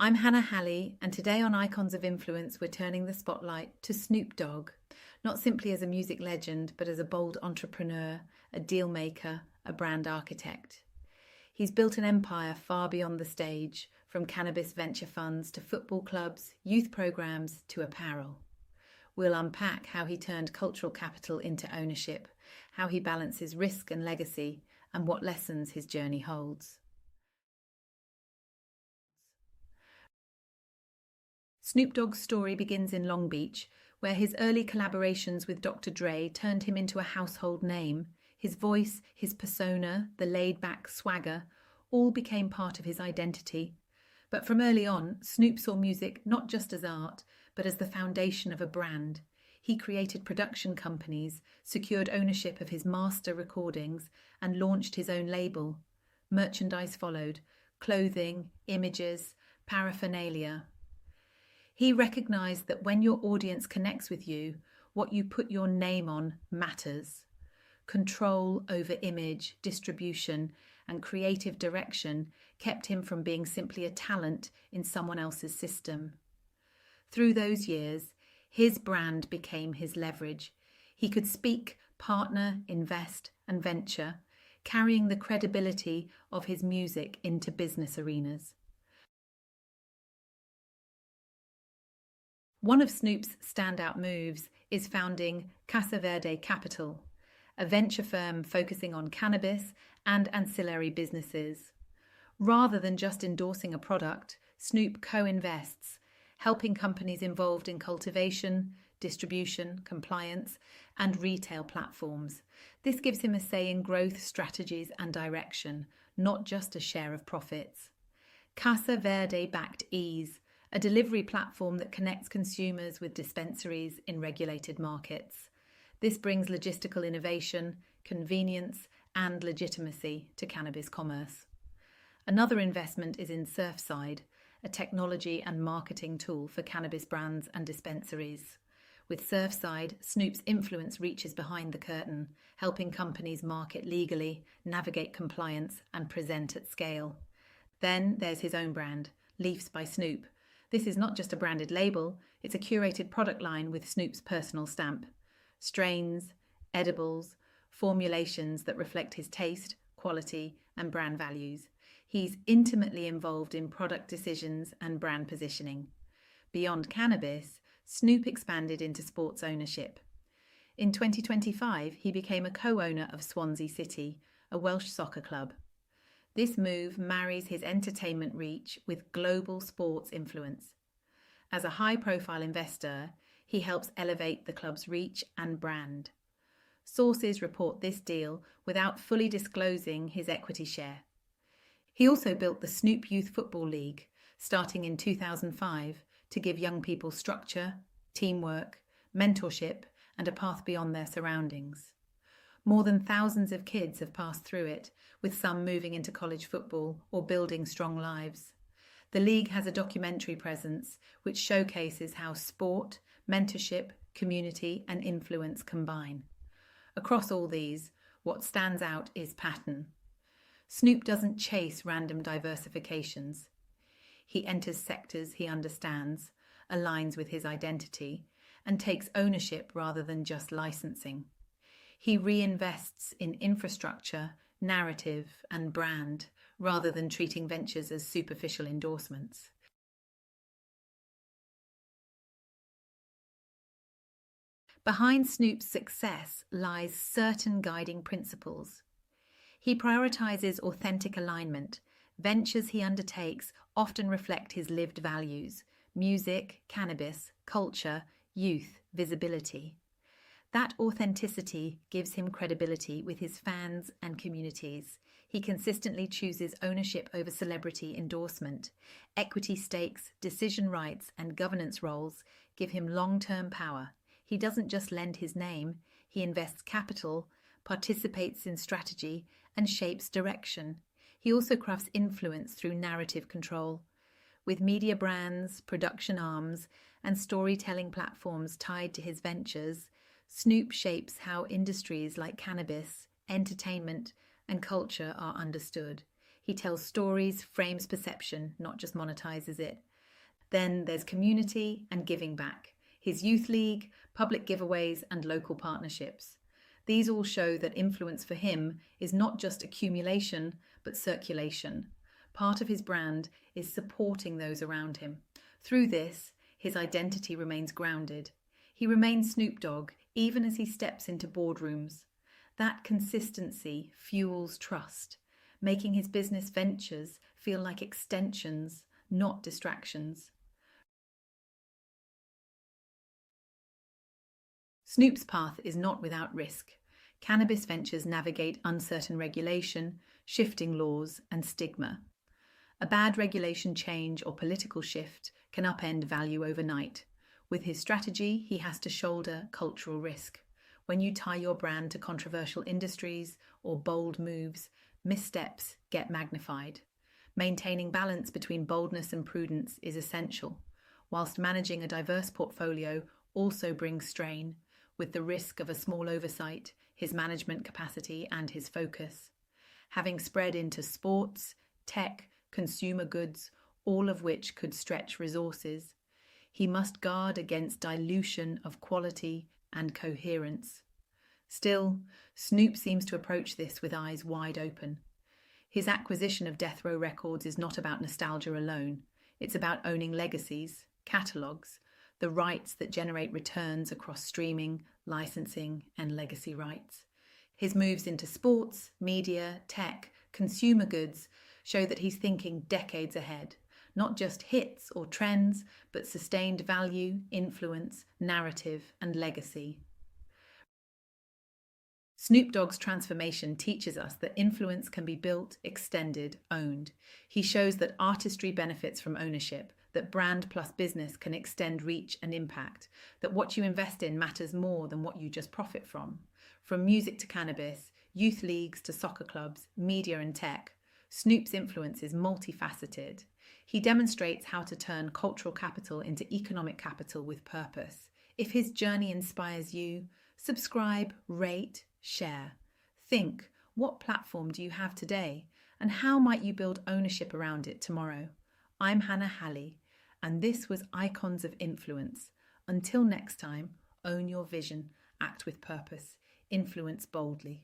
I'm Hannah Halley, and today on Icons of Influence, we're turning the spotlight to Snoop Dogg, not simply as a music legend, but as a bold entrepreneur, a deal maker, a brand architect. He's built an empire far beyond the stage, from cannabis venture funds to football clubs, youth programs to apparel. We'll unpack how he turned cultural capital into ownership, how he balances risk and legacy, and what lessons his journey holds. Snoop Dogg's story begins in Long Beach, where his early collaborations with Dr. Dre turned him into a household name. His voice, his persona, the laid-back swagger, all became part of his identity. But from early on, Snoop saw music not just as art, but as the foundation of a brand. He created production companies, secured ownership of his master recordings, and launched his own label. Merchandise followed: clothing, images, paraphernalia. He recognized that when your audience connects with you, what you put your name on matters. Control over image, distribution, and creative direction kept him from being simply a talent in someone else's system. Through those years, his brand became his leverage. He could speak, partner, invest, and venture, carrying the credibility of his music into business arenas. One of Snoop's standout moves is founding Casa Verde Capital, a venture firm focusing on cannabis and ancillary businesses. Rather than just endorsing a product, Snoop co-invests, helping companies involved in cultivation, distribution, compliance, and retail platforms. This gives him a say in growth strategies and direction, not just a share of profits. Casa Verde backed Ease, a delivery platform that connects consumers with dispensaries in regulated markets. This brings logistical innovation, convenience, and legitimacy to cannabis commerce. Another investment is in Surfside, a technology and marketing tool for cannabis brands and dispensaries. With Surfside, Snoop's influence reaches behind the curtain, helping companies market legally, navigate compliance, and present at scale. Then there's his own brand, Leafs by Snoop. This is not just a branded label, it's a curated product line with Snoop's personal stamp. Strains, edibles, formulations that reflect his taste, quality, and brand values. He's intimately involved in product decisions and brand positioning. Beyond cannabis, Snoop expanded into sports ownership. In 2025, he became a co-owner of Swansea City, a Welsh soccer club. This move marries his entertainment reach with global sports influence. As a high-profile investor, he helps elevate the club's reach and brand. Sources report this deal without fully disclosing his equity share. He also built the Snoop Youth Football League, starting in 2005, to give young people structure, teamwork, mentorship, and a path beyond their surroundings. More than thousands of kids have passed through it, with some moving into college football or building strong lives. The league has a documentary presence which showcases how sport, mentorship, community, and influence combine. Across all these, what stands out is pattern. Snoop doesn't chase random diversifications. He enters sectors he understands, aligns with his identity, and takes ownership rather than just licensing. He reinvests in infrastructure, narrative, and brand, rather than treating ventures as superficial endorsements. Behind Snoop's success lies certain guiding principles. He prioritizes authentic alignment. Ventures he undertakes often reflect his lived values: music, cannabis, culture, youth, visibility. That authenticity gives him credibility with his fans and communities. He consistently chooses ownership over celebrity endorsement. Equity stakes, decision rights, and governance roles give him long-term power. He doesn't just lend his name, he invests capital, participates in strategy, and shapes direction. He also crafts influence through narrative control. With media brands, production arms, and storytelling platforms tied to his ventures, Snoop shapes how industries like cannabis, entertainment, and culture are understood. He tells stories, frames perception, not just monetizes it. Then there's community and giving back. His youth league, public giveaways, and local partnerships. These all show that influence for him is not just accumulation, but circulation. Part of his brand is supporting those around him. Through this, his identity remains grounded. He remains Snoop Dogg even as he steps into boardrooms. That consistency fuels trust, making his business ventures feel like extensions, not distractions. Snoop's path is not without risk. Cannabis ventures navigate uncertain regulation, shifting laws, and stigma. A bad regulation change or political shift can upend value overnight. With his strategy, he has to shoulder cultural risk. When you tie your brand to controversial industries or bold moves, missteps get magnified. Maintaining balance between boldness and prudence is essential, whilst managing a diverse portfolio also brings strain, with the risk of a small oversight, his management capacity, and his focus. Having spread into sports, tech, consumer goods, all of which could stretch resources, he must guard against dilution of quality and coherence. Still, Snoop seems to approach this with eyes wide open. His acquisition of Death Row Records is not about nostalgia alone. It's about owning legacies, catalogues, the rights that generate returns across streaming, licensing, and legacy rights. His moves into sports, media, tech, consumer goods show that he's thinking decades ahead. Not just hits or trends, but sustained value, influence, narrative, and legacy. Snoop Dogg's transformation teaches us that influence can be built, extended, owned. He shows that artistry benefits from ownership, that brand plus business can extend reach and impact, that what you invest in matters more than what you just profit from. From music to cannabis, youth leagues to soccer clubs, media and tech, Snoop's influence is multifaceted. He demonstrates how to turn cultural capital into economic capital with purpose. If his journey inspires you, subscribe, rate, share. Think, what platform do you have today, and how might you build ownership around it tomorrow? I'm Hannah Halley, and this was Icons of Influence. Until next time, own your vision, act with purpose, influence boldly.